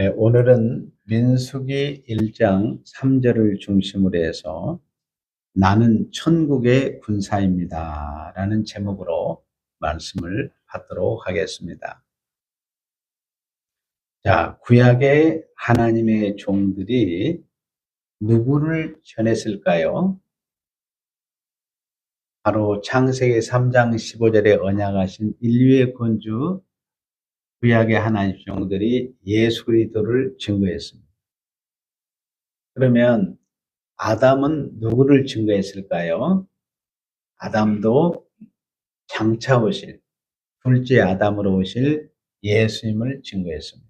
오늘은 민수기 1장 3절을 중심으로 해서 나는 천국의 군사입니다 라는 제목으로 말씀을 받도록 하겠습니다. 자, 구약의 하나님의 종들이 누구를 전했을까요? 바로 창세기 3장 15절에 언약하신 인류의 군주 구약의 하나님의 종들이 예수 그리스도를 증거했습니다. 그러면 아담은 누구를 증거했을까요? 아담도 장차 오실 둘째 아담으로 오실 예수님을 증거했습니다.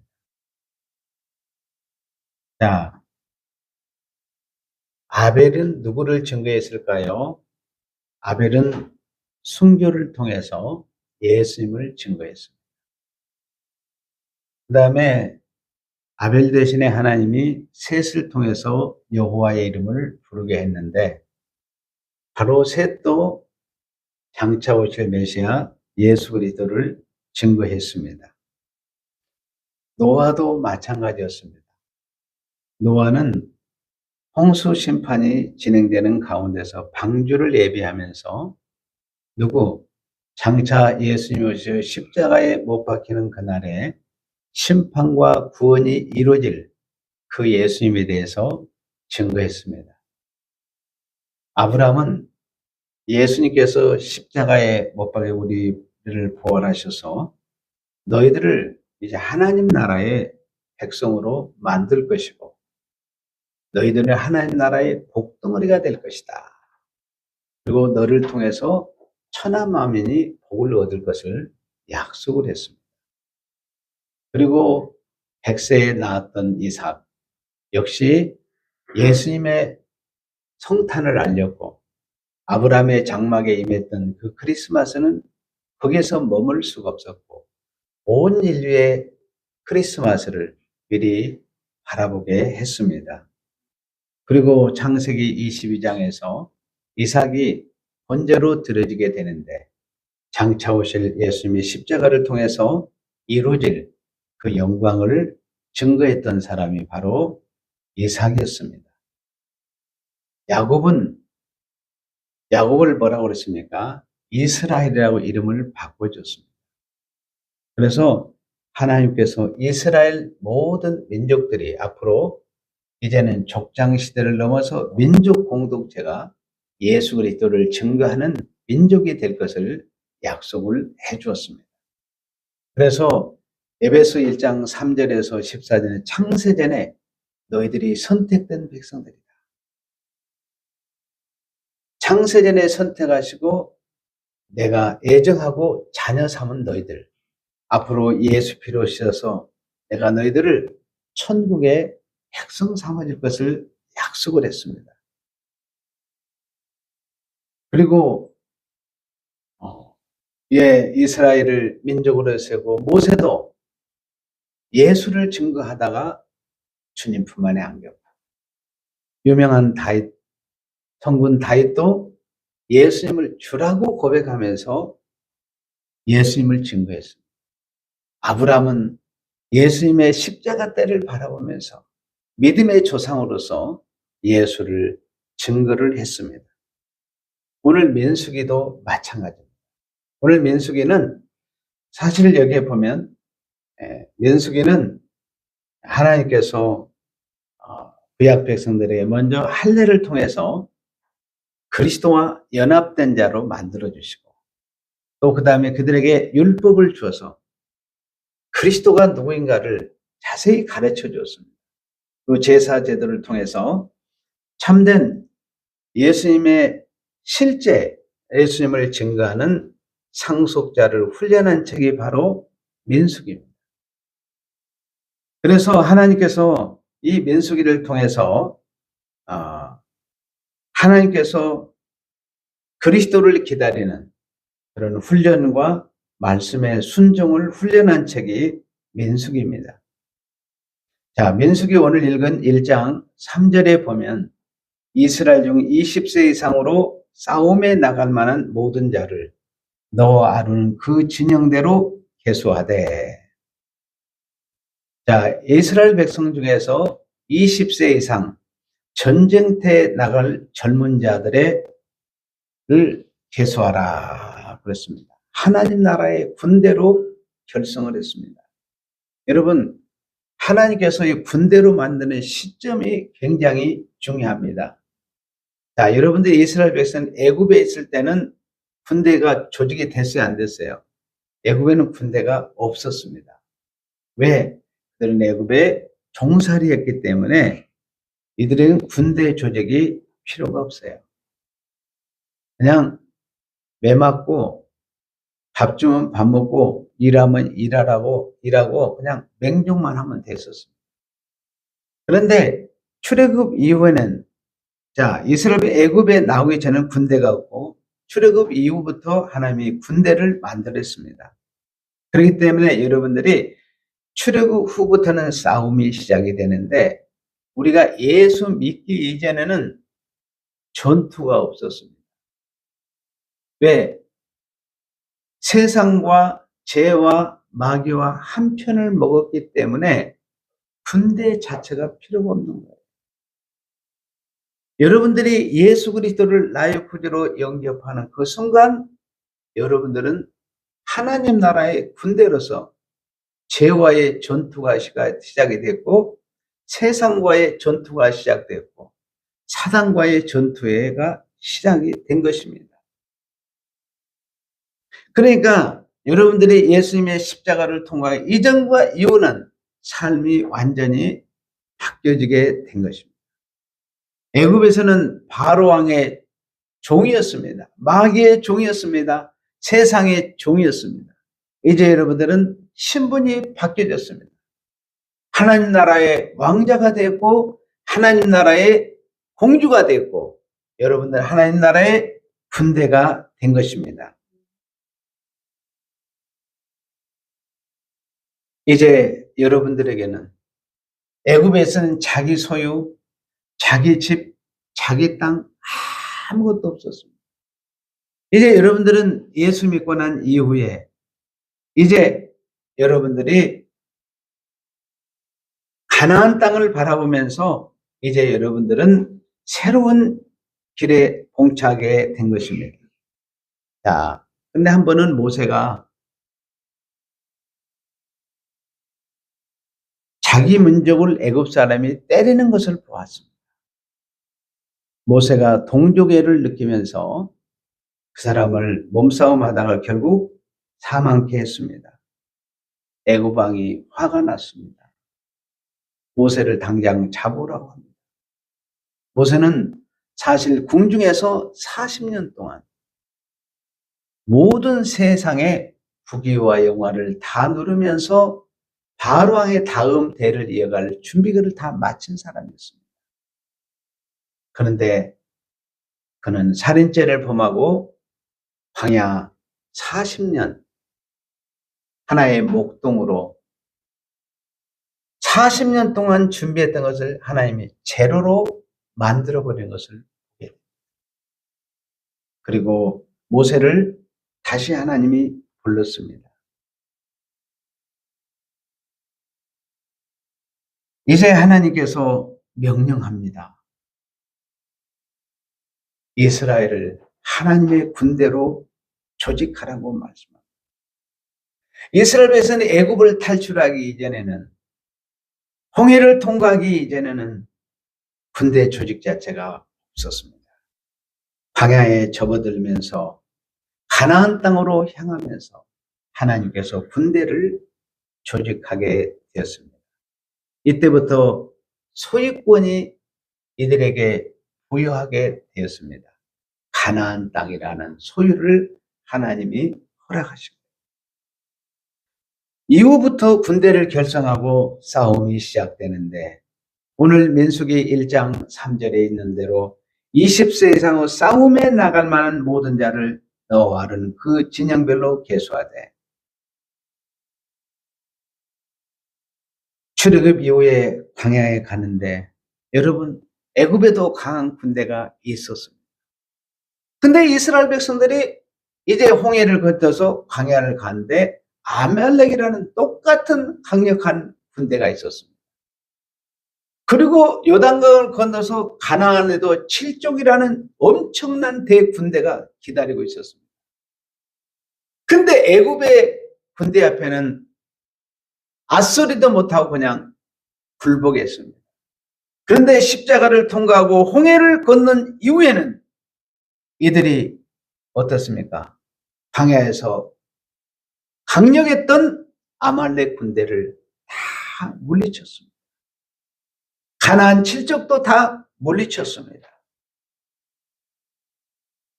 자, 아벨은 누구를 증거했을까요? 아벨은 순교를 통해서 예수님을 증거했습니다. 그 다음에 아벨 대신에 하나님이 셋을 통해서 여호와의 이름을 부르게 했는데 바로 셋도 장차 오실 메시아 예수 그리스도를 증거했습니다. 노아도 마찬가지였습니다. 노아는 홍수 심판이 진행되는 가운데서 방주를 예비하면서 장차 예수님이 오셔 십자가에 못 박히는 그날에 심판과 구원이 이루어질 그 예수님에 대해서 증거했습니다. 아브라함은 예수님께서 십자가에 못 박혀 우리를 부활하셔서 너희들을 이제 하나님 나라의 백성으로 만들 것이고 너희들은 하나님 나라의 복덩어리가 될 것이다. 그리고 너를 통해서 천하 만민이 복을 얻을 것을 약속을 했습니다. 그리고 100세에 낳았던 이삭 역시 예수님의 성탄을 알렸고 아브라함의 장막에 임했던 그 크리스마스는 거기에서 머물 수가 없었고 온 인류의 크리스마스를 미리 바라보게 했습니다. 그리고 창세기 22장에서 이삭이 번제로 드려지게 되는데 장차 오실 예수님이 십자가를 통해서 이루어질 그 영광을 증거했던 사람이 바로 이삭이었습니다. 야곱을 뭐라고 그랬습니까? 이스라엘이라고 이름을 바꿔줬습니다. 그래서 하나님께서 이스라엘 모든 민족들이 앞으로 이제는 족장 시대를 넘어서 민족 공동체가 예수 그리스도를 증거하는 민족이 될 것을 약속을 해 주었습니다. 그래서 에베소 1장 3절에서 14절에 창세전에 너희들이 선택된 백성들이다. 창세전에 선택하시고 내가 애정하고 자녀 삼은 너희들 앞으로 예수 피로 씻어서 내가 너희들을 천국의 백성 삼아줄 것을 약속을 했습니다. 그리고 이스라엘을 민족으로 세우고 모세도 예수를 증거하다가 주님 품 안에 안겼고 유명한 다윗, 성군 다윗도 예수님을 주라고 고백하면서 예수님을 증거했습니다. 아브라함은 예수님의 십자가 때를 바라보면서 믿음의 조상으로서 예수를 증거를 했습니다. 오늘 민수기도 마찬가지입니다. 오늘 민수기는 사실 여기에 보면 민수기는 하나님께서 구약 백성들에게 먼저 할례를 통해서 그리스도와 연합된 자로 만들어 주시고 또 그 다음에 그들에게 율법을 주어서 그리스도가 누구인가를 자세히 가르쳐 주었습니다. 그 제사 제도를 통해서 참된 예수님의 실제 예수님을 증거하는 상속자를 훈련한 책이 바로 민수기입니다. 그래서 하나님께서 이 민수기를 통해서 하나님께서 그리스도를 기다리는 그런 훈련과 말씀의 순종을 훈련한 책이 민수기입니다. 자, 민수기 오늘 읽은 1장 3절에 보면 이스라엘 중 20세 이상으로 싸움에 나갈 만한 모든 자를 너와 아론은 그 진영대로 계수하되 자, 이스라엘 백성 중에서 20세 이상 전쟁터에 나갈 젊은 자들을 계수하라 그랬습니다. 하나님 나라의 군대로 결성을 했습니다. 여러분, 하나님께서 이 군대로 만드는 시점이 굉장히 중요합니다. 자, 여러분들이 이스라엘 백성 애굽에 있을 때는 군대가 조직이 됐어요, 안 됐어요? 애굽에는 군대가 없었습니다. 왜? 그들은 애굽에 종살이했기 때문에 이들은 군대 조직이 필요가 없어요. 그냥 매 맞고 밥 주면 밥 먹고 일하면 일하고 그냥 맹종만 하면 됐었습니다. 그런데 출애굽 이후에는 자, 이스라엘 애굽에 나오기 전에는 군대가 없고 출애굽 이후부터 하나님이 군대를 만들었습니다. 그렇기 때문에 여러분들이 출애굽 후부터는 싸움이 시작이 되는데 우리가 예수 믿기 이전에는 전투가 없었습니다. 왜? 세상과 죄와 마귀와 한 편을 먹었기 때문에 군대 자체가 필요가 없는 거예요. 여러분들이 예수 그리스도를 나의 구주로 영접하는 그 순간 여러분들은 하나님 나라의 군대로서 죄와의 전투가 시작이 됐고 세상과의 전투가 시작됐고 사단과의 전투가 시작이 된 것입니다. 그러니까 여러분들이 예수님의 십자가를 통과해 이전과 이후는 삶이 완전히 바뀌어지게 된 것입니다. 애굽에서는 바로 왕의 종이었습니다. 마귀의 종이었습니다. 세상의 종이었습니다. 이제 여러분들은 신분이 바뀌어졌습니다. 하나님 나라의 왕자가 됐고 하나님 나라의 공주가 됐고 여러분들 하나님 나라의 군대가 된 것입니다. 이제 여러분들에게는 애굽에서는 자기 소유, 자기 집, 자기 땅 아무것도 없었습니다. 이제 여러분들은 예수 믿고 난 이후에 이제 여러분들이 가나안 땅을 바라보면서 이제 여러분들은 새로운 길에 봉착하게 된 것입니다. 자, 근데 한 번은 모세가 자기 민족을 애굽 사람이 때리는 것을 보았습니다. 모세가 동족애를 느끼면서 그 사람을 몸싸움하다가 결국 사망케 했습니다. 애굽 왕이 화가 났습니다. 모세를 당장 잡으라고 합니다. 모세는 사실 궁중에서 40년 동안 모든 세상의 부귀와 영화를 다 누르면서 바로 왕의 다음 대를 이어갈 준비를 다 마친 사람이었습니다. 그런데 그는 살인죄를 범하고 광야 40년 하나의 목동으로 40년 동안 준비했던 것을 하나님이 제로로 만들어버린 것을 보게 됩니다. 그리고 모세를 다시 하나님이 불렀습니다. 이제 하나님께서 명령합니다. 이스라엘을 하나님의 군대로 조직하라고 말씀합니다. 이스라엘 백성이 애굽을 탈출하기 이전에는 홍해를 통과하기 이전에는 군대 조직 자체가 없었습니다. 광야에 접어들면서 가나안 땅으로 향하면서 하나님께서 군대를 조직하게 되었습니다. 이때부터 소유권이 이들에게 부여하게 되었습니다. 가나안 땅이라는 소유를 하나님이 허락하십니다. 이후부터 군대를 결성하고 싸움이 시작되는데 오늘 민수기 1장 3절에 있는 대로 20세 이상의 싸움에 나갈 만한 모든 자를 너와는 그 진영별로 계수하되 출애굽 이후에 광야에 가는데 여러분 애굽에도 강한 군대가 있었습니다. 근데 이스라엘 백성들이 이제 홍해를 건너서 광야를 가는데 아말렉이라는 똑같은 강력한 군대가 있었습니다. 그리고 요단강을 건너서 가나안에도 7족이라는 엄청난 대군대가 기다리고 있었습니다. 근데 애굽의 군대 앞에는 앗소리도 못하고 그냥 굴복했습니다. 그런데 십자가를 통과하고 홍해를 건넌 이후에는 이들이 어떻습니까? 광야에서 강력했던 아말렉 군대를 다 물리쳤습니다. 가나안 7족도 다 물리쳤습니다.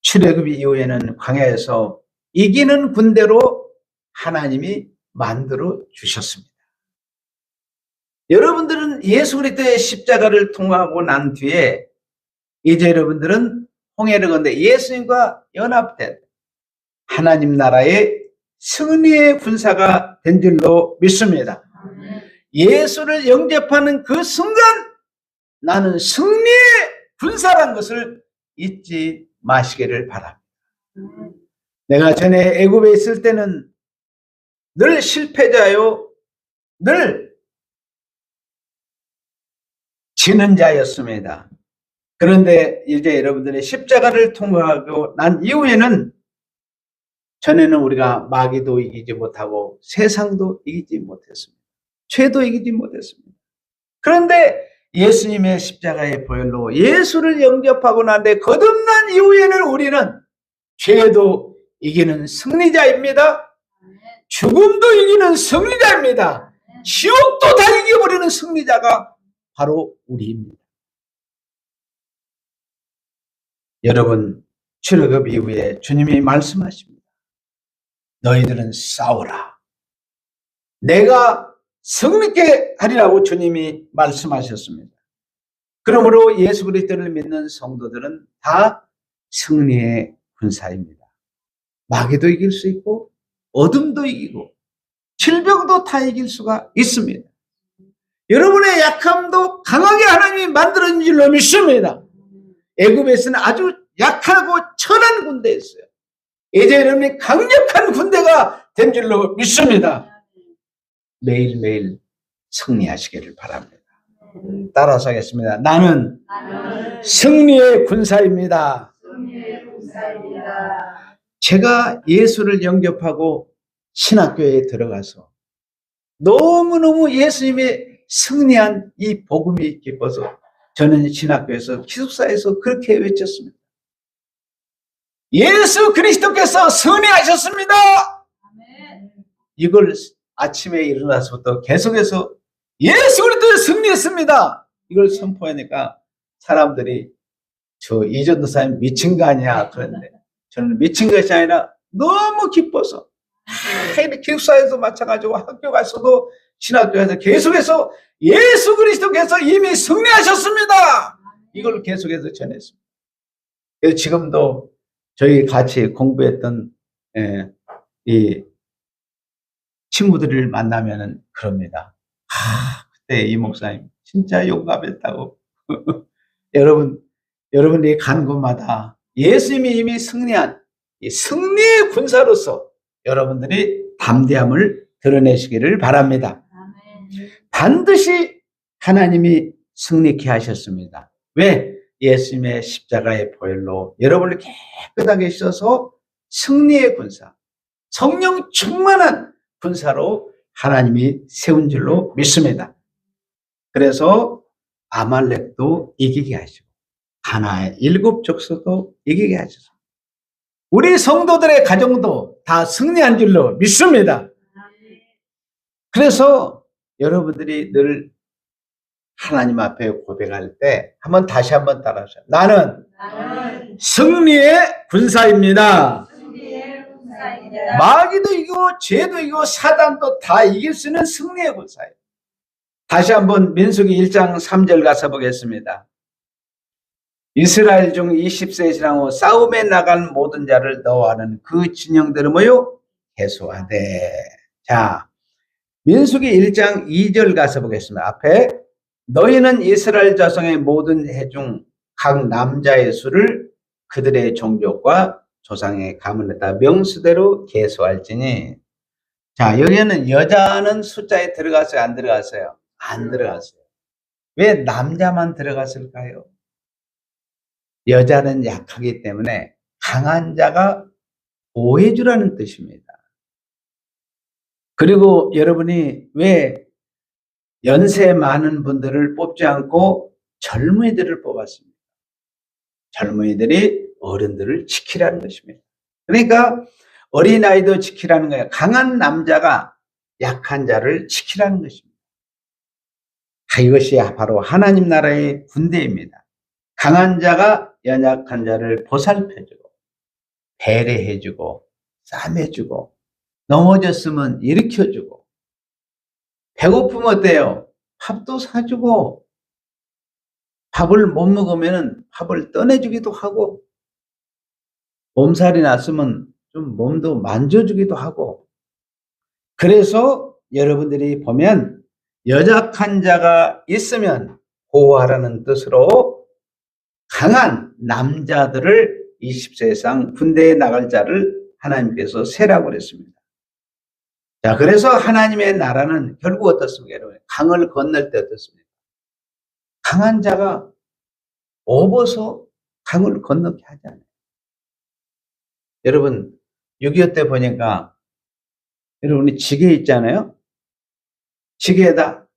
출애굽 이후에는 광야에서 이기는 군대로 하나님이 만들어 주셨습니다. 여러분들은 예수 그리스도의 십자가를 통과하고 난 뒤에 이제 여러분들은 홍해를 건너 예수님과 연합된 하나님 나라의 승리의 군사가 된 줄로 믿습니다. 예수를 영접하는 그 순간 나는 승리의 군사란 것을 잊지 마시기를 바랍니다. 내가 전에 애굽에 있을 때는 늘 실패자요, 늘 지는 자였습니다. 그런데 이제 여러분들의 십자가를 통과하고 난 이후에는 전에는 우리가 마귀도 이기지 못하고 세상도 이기지 못했습니다. 죄도 이기지 못했습니다. 그런데 예수님의 십자가의 보혈로 예수를 영접하고 난 뒤에 거듭난 이후에는 우리는 죄도 이기는 승리자입니다. 죽음도 이기는 승리자입니다. 지옥도 다 이겨버리는 승리자가 바로 우리입니다. 여러분, 출애굽 이후에 주님이 말씀하십니다. 너희들은 싸우라. 내가 승리케 하리라고 주님이 말씀하셨습니다. 그러므로 예수 그리스도를 믿는 성도들은 다 승리의 군사입니다. 마귀도 이길 수 있고 어둠도 이기고 질병도 다 이길 수가 있습니다. 여러분의 약함도 강하게 하나님이 만들어진 줄로 믿습니다. 애굽에서는 아주 약하고 천한 군대였어요. 이제 여러분이 강력한 군대가 된 줄로 믿습니다. 매일매일 승리하시기를 바랍니다. 따라서 하겠습니다. 나는 승리의 군사입니다. 제가 예수를 영접하고 신학교에 들어가서 너무너무 예수님의 승리한 이 복음이 기뻐서 저는 신학교에서 기숙사에서 그렇게 외쳤습니다. 예수 그리스도께서 승리하셨습니다. 이걸 아침에 일어나서부터 계속해서 예수 그리스도 승리했습니다. 이걸 선포하니까 사람들이 저 이전도사님 미친 거 아니야 그런데 저는 미친 것이 아니라 너무 기뻐서 기숙사에서 마찬가지고 학교 가서도 신학교에서 계속해서 예수 그리스도께서 이미 승리하셨습니다. 이걸 계속해서 전했습니다. 그래서 지금도 저희 같이 공부했던 이 친구들을 만나면은 그럽니다. 그때 이 목사님 진짜 용감했다고. 여러분들이 가는 곳마다 예수님이 이미 승리한 이 승리의 군사로서 여러분들이 담대함을 드러내시기를 바랍니다. 반드시 하나님이 승리케 하셨습니다. 왜? 예수님의 십자가의 보혈로 여러분을 깨끗하게 씻어서 승리의 군사, 성령 충만한 군사로 하나님이 세운 줄로 믿습니다. 그래서 아말렉도 이기게 하시고 가나안의 7족속도 이기게 하셔서 우리 성도들의 가정도 다 승리한 줄로 믿습니다. 그래서 여러분들이 늘 하나님 앞에 고백할 때 다시 한번 따라하세요. 나는 승리의 군사입니다. 마귀도 이기고 죄도 이기고 사단도 다 이길 수 있는 승리의 군사예요. 다시 한번 민수기 1장 3절 가서 보겠습니다. 이스라엘 중 20세 이상 후 싸움에 나간 모든 자를 너와는 그 진영대로 모여 해소하되. 자, 민수기 1장 2절 가서 보겠습니다. 앞에 너희는 이스라엘 자손의 모든 해 중 각 남자의 수를 그들의 종족과 조상의 가문에다 명수대로 계수할지니 자, 여기에는 여자는 숫자에 들어갔어요? 안 들어갔어요? 안 들어갔어요. 왜 남자만 들어갔을까요? 여자는 약하기 때문에 강한 자가 보호해주라는 뜻입니다. 그리고 여러분이 왜 연세 많은 분들을 뽑지 않고 젊은이들을 뽑았습니다. 젊은이들이 어른들을 지키라는 것입니다. 그러니까 어린아이도 지키라는 거예요. 강한 남자가 약한 자를 지키라는 것입니다. 이것이 바로 하나님 나라의 군대입니다. 강한 자가 연약한 자를 보살펴주고 배려해주고 싸매주고 넘어졌으면 일으켜주고 배고프면 어때요? 밥도 사주고 밥을 못 먹으면 밥을 떠내주기도 하고 몸살이 났으면 좀 몸도 만져주기도 하고 그래서 여러분들이 보면 연약한 자가 있으면 보호하라는 뜻으로 강한 남자들을 20세 이상 군대에 나갈 자를 하나님께서 세라고 그랬습니다. 자, 그래서 하나님의 나라는 결국 어떻습니까, 여러분? 강을 건널 때 어떻습니까? 강한 자가 업어서 강을 건너게 하잖아요. 여러분, 6.25 때 보니까 여러분이 지게 있잖아요. 지게에다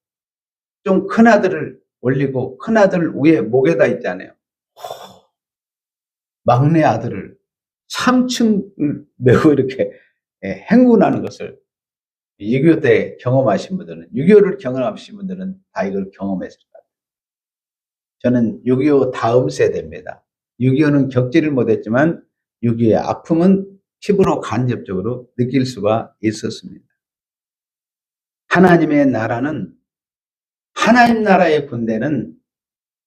좀 큰 아들을 올리고 큰 아들 위에 목에다 있잖아요. 막내 아들을 3층을 메고 이렇게 행군하는 것을 6.25 때 경험하신 분들은 6.25를 경험하신 분들은 다 이걸 경험했을 거예요. 저는 6.25 다음 세대입니다. 6.25는 겪지를 못했지만 6.25의 아픔은 피부로 간접적으로 느낄 수가 있었습니다. 하나님의 나라는 하나님 나라의 군대는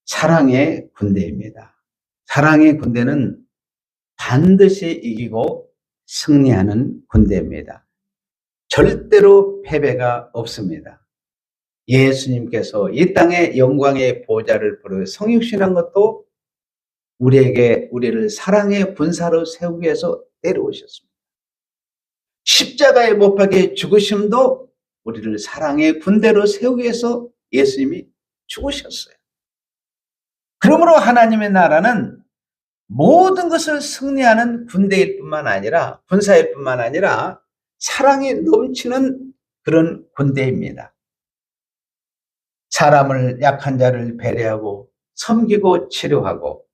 사랑의 군대입니다. 사랑의 군대는 반드시 이기고 승리하는 군대입니다. 절대로 패배가 없습니다. 예수님께서 이 땅에 영광의 보좌를 부르고 성육신한 것도 우리를 사랑의 군사로 세우기 위해서 내려오셨습니다. 십자가에 못 박혀 죽으심도 우리를 사랑의 군대로 세우기 위해서 예수님이 죽으셨어요. 그러므로 하나님의 나라는 모든 것을 승리하는 군대일 뿐만 아니라 군사일 뿐만 아니라 사랑이 넘치는 그런 군대입니다. 사람을 약한 자를 배려하고 섬기고 치료하고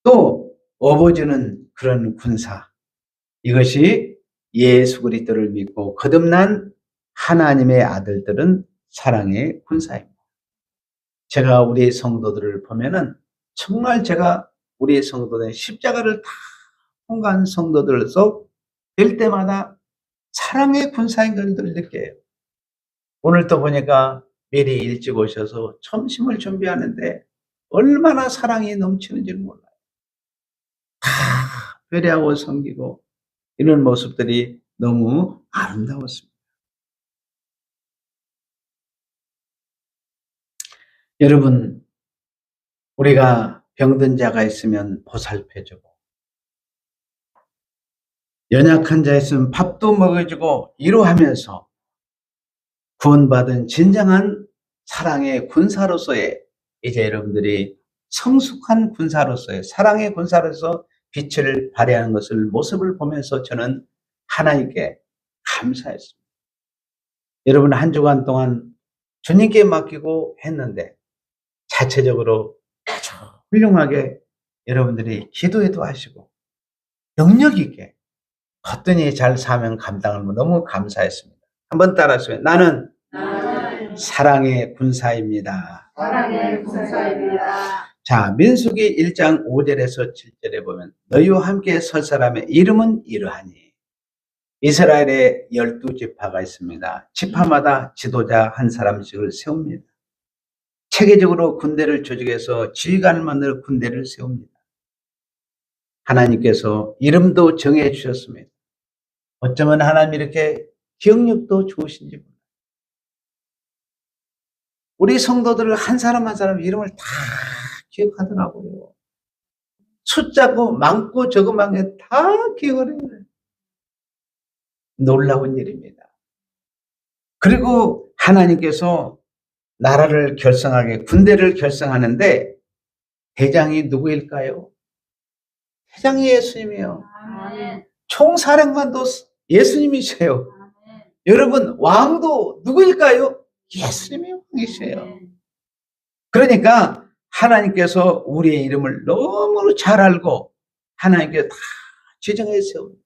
또 업어주는 그런 군사. 이것이 예수 그리스도를 믿고 거듭난 하나님의 아들들은 사랑의 군사입니다. 제가 우리 성도들을 보면은 정말 제가 우리 성도들 십자가를 다 통과한 성도들로서 될 때마다 사랑의 군사인 걸 느껴요. 오늘 또 보니까 미리 일찍 오셔서 점심을 준비하는데 얼마나 사랑이 넘치는지를 몰라요. 다 배려하고 섬기고 이런 모습들이 너무 아름다웠습니다. 여러분, 우리가 병든 자가 있으면 보살펴주고 연약한 자 있으면 밥도 먹여주고 위로하면서 구원받은 진정한 사랑의 군사로서의 이제 여러분들이 성숙한 군사로서의 사랑의 군사로서 빛을 발휘하는 것을 모습을 보면서 저는 하나님께 감사했습니다. 여러분 한 주간 동안 주님께 맡기고 했는데 자체적으로 아주 훌륭하게 여러분들이 기도에도 하시고 능력 있게 거뜬히 잘 사명 감당을 너무 감사했습니다. 한번 따라하세요. 나는 사랑의 군사입니다. 사랑의 군사입니다. 자, 민수기 1장 5절에서 7절에 보면 너희와 함께 설 사람의 이름은 이러하니 이스라엘에 12지파가 있습니다. 지파마다 지도자 한 사람씩을 세웁니다. 체계적으로 군대를 조직해서 지휘관을 만들어 군대를 세웁니다. 하나님께서 이름도 정해 주셨습니다. 어쩌면 하나님이 이렇게 기억력도 좋으신지 몰라요. 우리 성도들을 한 사람 한 사람 이름을 다 기억하더라고요. 숫자고 많고 적음한 게 다 기억을 해요. 놀라운 일입니다. 그리고 하나님께서 나라를 결성하게 군대를 결성하는데 대장이 누구일까요? 대장이 예수님이에요. 아멘. 총사령관도 예수님이세요. 아멘. 여러분 왕도 누구일까요? 예수님이 왕이세요. 그러니까 하나님께서 우리의 이름을 너무 잘 알고 하나님께서 다 지정해 세웁니다.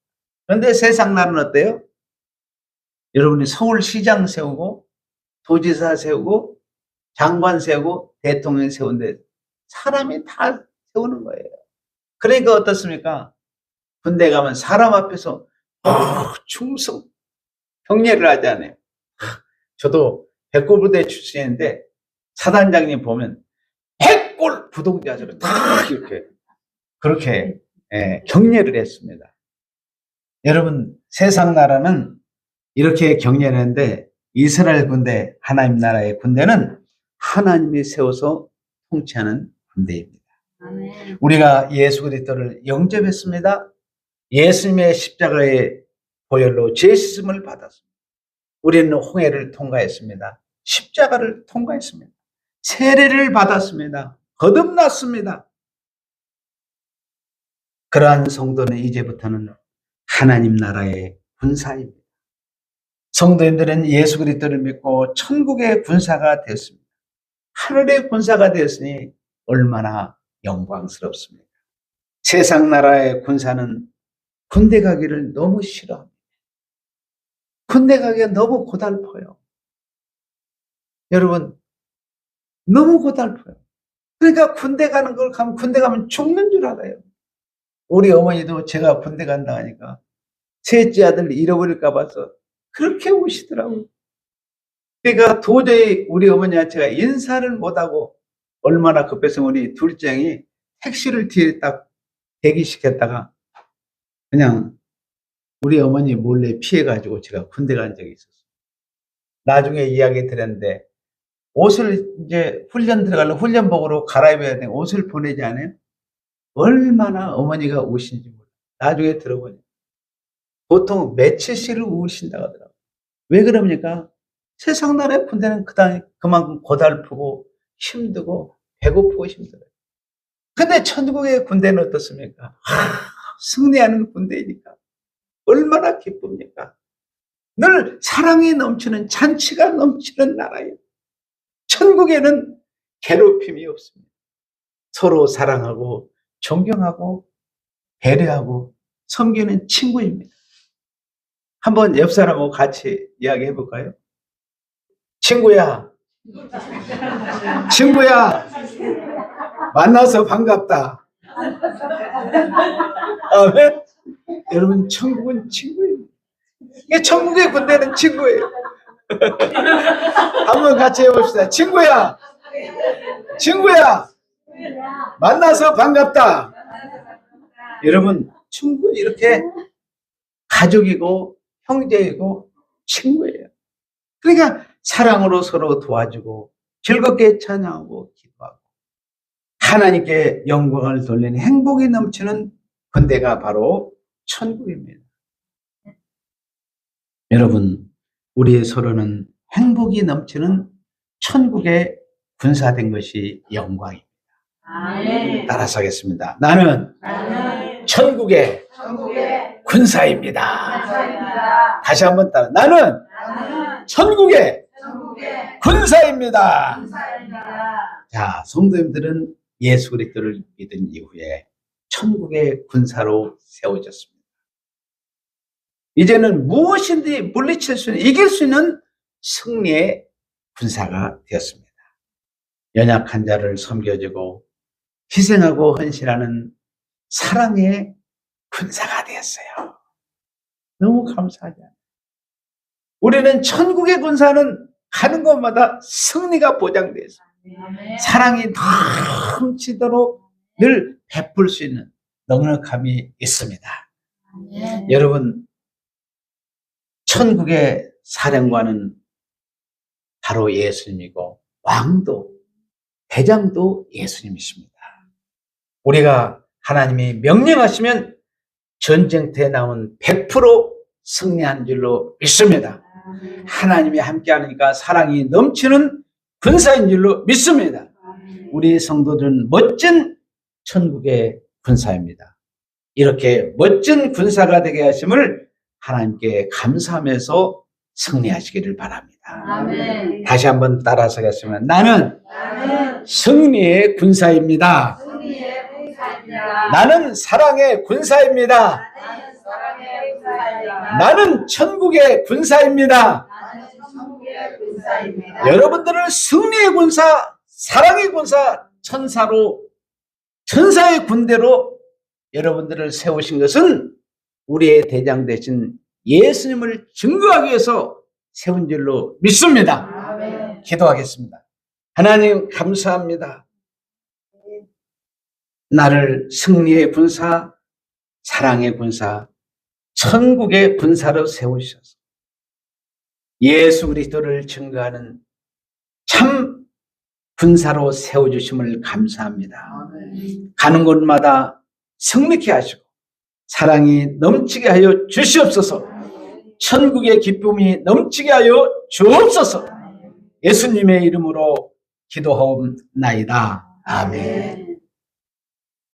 그런데 세상 나라는 어때요? 여러분이 서울시장 세우고 도지사 세우고 장관 세우고 대통령 세우는데 사람이 다 세우는 거예요. 그러니까 어떻습니까? 군대 가면 사람 앞에서 충성 경례를 하지 않아요. 저도 백골부대 출신인데 사단장님 보면 백골 부동자처럼 다 이렇게 그렇게 경례를 했습니다. 여러분 세상 나라는 이렇게 경례를 했는데 이스라엘 군대, 하나님 나라의 군대는 하나님이 세워서 통치하는 군대입니다. 아멘. 우리가 예수 그리스도를 영접했습니다. 예수님의 십자가의 보혈로 죄 씻음을 받았습니다. 우리는 홍해를 통과했습니다. 십자가를 통과했습니다. 세례를 받았습니다. 거듭났습니다. 그러한 성도는 이제부터는 하나님 나라의 군사입니다. 성도님들은 예수 그리스도를 믿고 천국의 군사가 되었습니다. 하늘의 군사가 되었으니 얼마나 영광스럽습니까? 세상 나라의 군사는 군대 가기를 너무 싫어합니다. 군대 가기가 너무 고달퍼요. 여러분, 너무 고달퍼요. 그러니까 군대 가는 걸 가면 군대 가면 죽는 줄 알아요. 우리 어머니도 제가 군대 간다 하니까 셋째 아들 잃어버릴까 봐서 그렇게 우시더라고요. 그러니까 도저히 우리 어머니한테 제가 인사를 못하고 얼마나 급해서 우리 둘째 형이 택시를 뒤에 딱 대기시켰다가 그냥 우리 어머니 몰래 피해가지고 제가 군대 간 적이 있었어요. 나중에 이야기 드렸는데 옷을 이제 훈련 들어가려면 훈련복으로 갈아입어야 되는 옷을 보내지 않아요? 얼마나 어머니가 우신지 몰라요. 나중에 들어보니 보통 며칠씩을 우신다고 하더라고요. 왜 그럽니까? 세상 나라의 군대는 그만큼 고달프고 힘들고 배고프고 힘들어요. 근데 천국의 군대는 어떻습니까? 승리하는 군대이니까 얼마나 기쁩니까? 늘 사랑이 넘치는 잔치가 넘치는 나라예요. 천국에는 괴롭힘이 없습니다. 서로 사랑하고 존경하고 배려하고 섬기는 친구입니다. 한번 옆 사람하고 같이 이야기해 볼까요? 친구야, 친구야, 만나서 반갑다. 아멘. 여러분, 천국은 친구예요. 이게 천국의 군대는 친구예요. 한번 같이 해봅시다. 친구야, 친구야, 만나서 반갑다. 여러분, 충분히 이렇게 가족이고 형제이고 친구예요. 그러니까 사랑으로 서로 도와주고 즐겁게 찬양하고 기도하고 하나님께 영광을 돌리는 행복이 넘치는 군대가 바로 천국입니다. 여러분, 우리 서로는 행복이 넘치는 천국의 군사된 것이 영광입니다. 아멘. 따라서 하겠습니다. 나는 나는 천국의 천국의 군사입니다. 군사입니다. 다시 한번 따라. 나는 나는 천국의 천국의 군사입니다. 군사입니다. 자, 성도님들은 예수 그리스도를 믿은 이후에 천국의 군사로 세워졌습니다. 이제는 무엇인지 물리칠 수 있는, 이길 수 있는 승리의 군사가 되었습니다. 연약한 자를 섬겨주고 희생하고 헌신하는 사랑의 군사가 되었어요. 너무 감사하지 않아요? 우리는 천국의 군사는 가는 곳마다 승리가 보장되어 있어요. 아멘. 사랑이 넘치도록 늘 베풀 수 있는 넉넉함이 있습니다. 아멘. 여러분, 천국의 사령관은 바로 예수님이고 왕도 대장도 예수님이십니다. 우리가 하나님이 명령하시면 전쟁터에 나온 100% 승리한 줄로 믿습니다. 하나님이 함께하니까 사랑이 넘치는 군사인 줄로 믿습니다. 우리 성도들은 멋진 천국의 군사입니다. 이렇게 멋진 군사가 되게 하심을 하나님께 감사하면서 승리하시기를 바랍니다. 아멘. 다시 한번 따라서겠습니다. 나는 나는 승리의 군사입니다. 승리의 군사입니다. 나는 사랑의 군사입니다. 나는 사랑의 군사입니다. 나는 천국의 군사입니다. 나는 천국의 군사입니다. 여러분들을 승리의 군사, 사랑의 군사, 천사의 군대로 여러분들을 세우신 것은 우리의 대장 되신 예수님을 증거하기 위해서 세운 줄로 믿습니다. 아멘. 기도하겠습니다. 하나님 감사합니다. 나를 승리의 군사, 사랑의 군사, 천국의 군사로 세우셔서 예수 그리스도를 증거하는 참 군사로 세워주심을 감사합니다. 가는 곳마다 승리케 하시고 사랑이 넘치게 하여 주시옵소서. 천국의 기쁨이 넘치게 하여 주옵소서. 예수님의 이름으로 기도하옵나이다. 아멘.